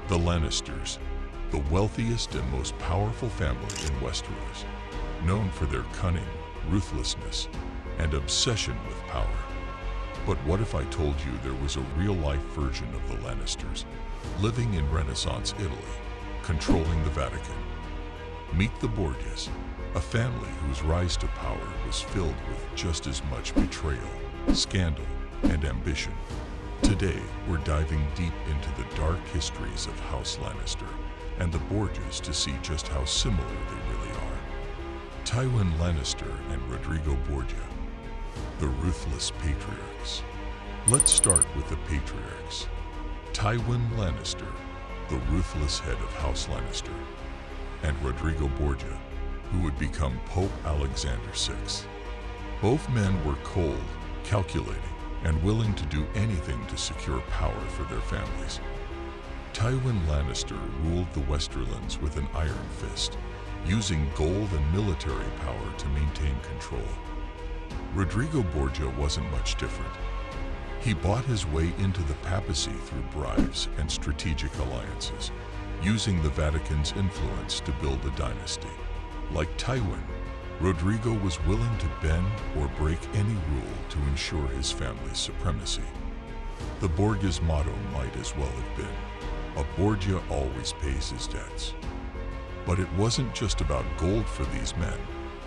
The Lannisters, the wealthiest and most powerful family in Westeros, known for their cunning, ruthlessness, and obsession with power. But what if I told you there was a real-life version of the Lannisters, living in Renaissance Italy, controlling the Vatican? Meet the Borgias, a family whose rise to power was filled with just as much betrayal, scandal, and ambition. Today, we're diving deep into the dark histories of House Lannister and the Borgias to see just how similar they really are. Tywin Lannister and Rodrigo Borgia, the ruthless patriarchs. Let's start with the patriarchs. Tywin Lannister, the ruthless head of House Lannister, and Rodrigo Borgia, who would become Pope Alexander VI. Both men were cold, calculating, and willing to do anything to secure power for their families. Tywin Lannister ruled the Westerlands with an iron fist, using gold and military power to maintain control. Rodrigo Borgia wasn't much different. He bought his way into the papacy through bribes and strategic alliances, using the Vatican's influence to build a dynasty. Like Tywin, Rodrigo was willing to bend or break any rule to ensure his family's supremacy. The Borgias' motto might as well have been, "A Borgia always pays his debts." But it wasn't just about gold for these men,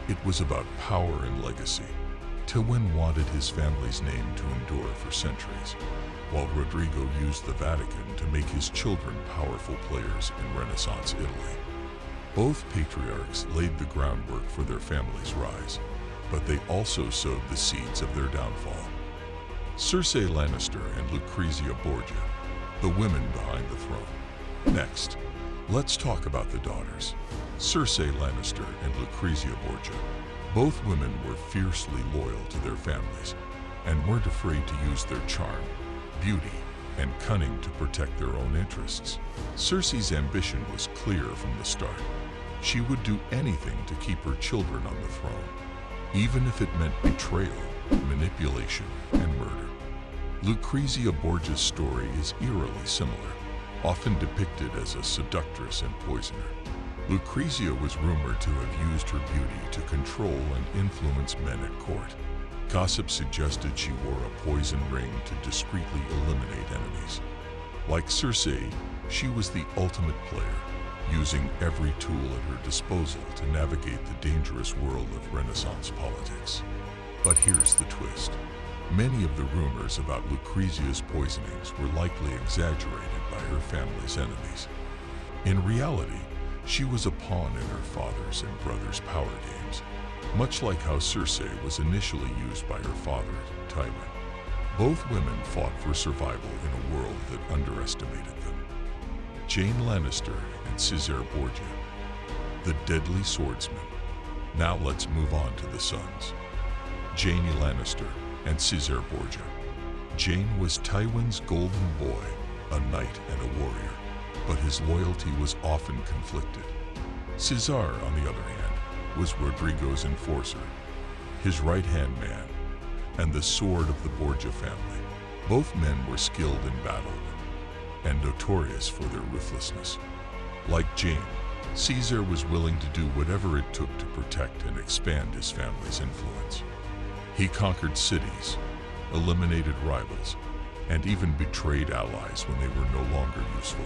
it was about power and legacy. Tywin wanted his family's name to endure for centuries, while Rodrigo used the Vatican to make his children powerful players in Renaissance Italy. Both patriarchs laid the groundwork for their family's rise, but they also sowed the seeds of their downfall. Cersei Lannister and Lucrezia Borgia, the women behind the throne. Next, let's talk about the daughters. Cersei Lannister and Lucrezia Borgia. Both women were fiercely loyal to their families and weren't afraid to use their charm, beauty, and cunning to protect their own interests. Cersei's ambition was clear from the start. She would do anything to keep her children on the throne, even if it meant betrayal, manipulation, and murder. Lucrezia Borgia's story is eerily similar, often depicted as a seductress and poisoner. Lucrezia was rumored to have used her beauty to control and influence men at court. Gossip suggested she wore a poison ring to discreetly eliminate enemies. Like Cersei, she was the ultimate player, using every tool at her disposal to navigate the dangerous world of Renaissance politics. But here's the twist. Many of the rumors about Lucrezia's poisonings were likely exaggerated by her family's enemies. In reality, she was a pawn in her father's and brother's power games, much like how Cersei was initially used by her father, Tywin. Both women fought for survival in a world that underestimated them. Jaime Lannister and Caesar Borgia, the deadly swordsman. Now let's move on to the sons. Jaime Lannister and Caesar Borgia. Jaime was Tywin's golden boy, a knight and a warrior, but his loyalty was often conflicted. Caesar, on the other hand, was Rodrigo's enforcer, his right-hand man, and the sword of the Borgia family. Both men were skilled in battle and notorious for their ruthlessness. Like Jaime, Caesar was willing to do whatever it took to protect and expand his family's influence. He conquered cities, eliminated rivals, and even betrayed allies when they were no longer useful.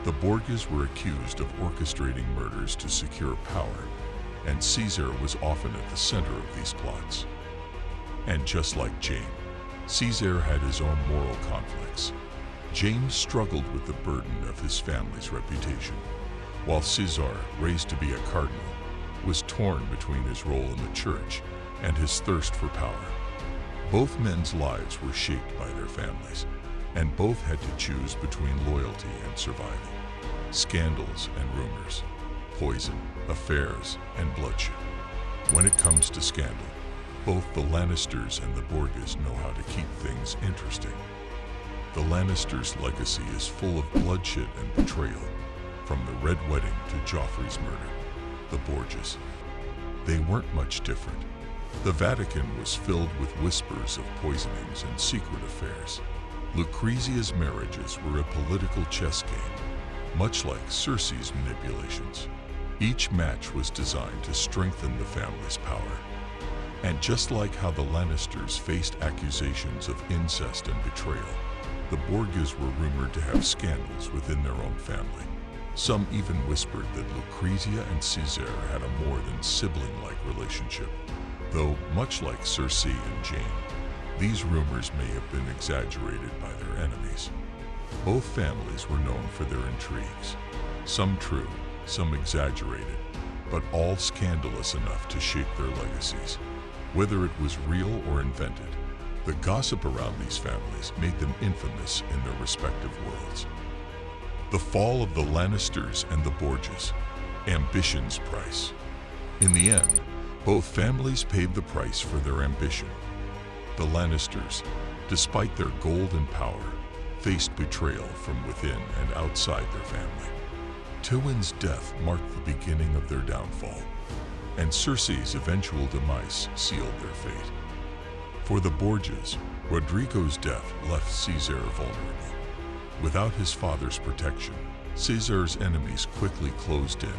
The Borgias were accused of orchestrating murders to secure power, and Caesar was often at the center of these plots. And just like Jaime, Caesar had his own moral conflicts. Jaime struggled with the burden of his family's reputation, while Caesar, raised to be a cardinal, was torn between his role in the church and his thirst for power. Both men's lives were shaped by their families, and both had to choose between loyalty and survival. Scandals and rumors, poison, affairs, and bloodshed. When it comes to scandal, both the Lannisters and the Borgias know how to keep things interesting. The Lannisters' legacy is full of bloodshed and betrayal, from the Red Wedding to Joffrey's murder. The Borgias, they weren't much different. The Vatican was filled with whispers of poisonings and secret affairs. Lucrezia's marriages were a political chess game, much like Cersei's manipulations. Each match was designed to strengthen the family's power. And just like how the Lannisters faced accusations of incest and betrayal, the Borgias were rumored to have scandals within their own family. Some even whispered that Lucrezia and Caesar had a more than sibling-like relationship. Though, much like Cersei and Jane, these rumors may have been exaggerated by their enemies. Both families were known for their intrigues, some true, some exaggerated, but all scandalous enough to shape their legacies. Whether it was real or invented, the gossip around these families made them infamous in their respective worlds. The fall of the Lannisters and the Borgias, ambition's price. In the end, both families paid the price for their ambition. The Lannisters, despite their gold and power, faced betrayal from within and outside their family. Tywin's death marked the beginning of their downfall, and Cersei's eventual demise sealed their fate. For the Borgias, Rodrigo's death left Caesar vulnerable. Without his father's protection, Caesar's enemies quickly closed in,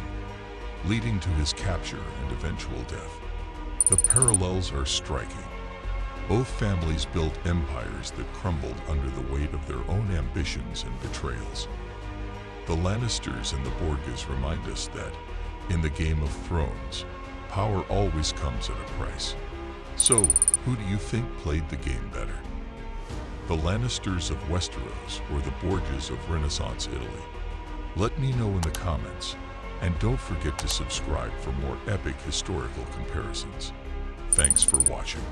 leading to his capture and eventual death. The parallels are striking. Both families built empires that crumbled under the weight of their own ambitions and betrayals. The Lannisters and the Borgias remind us that, in the Game of Thrones, power always comes at a price. So, who do you think played the game better? The Lannisters of Westeros or the Borgias of Renaissance Italy? Let me know in the comments, and don't forget to subscribe for more epic historical comparisons. Thanks for watching.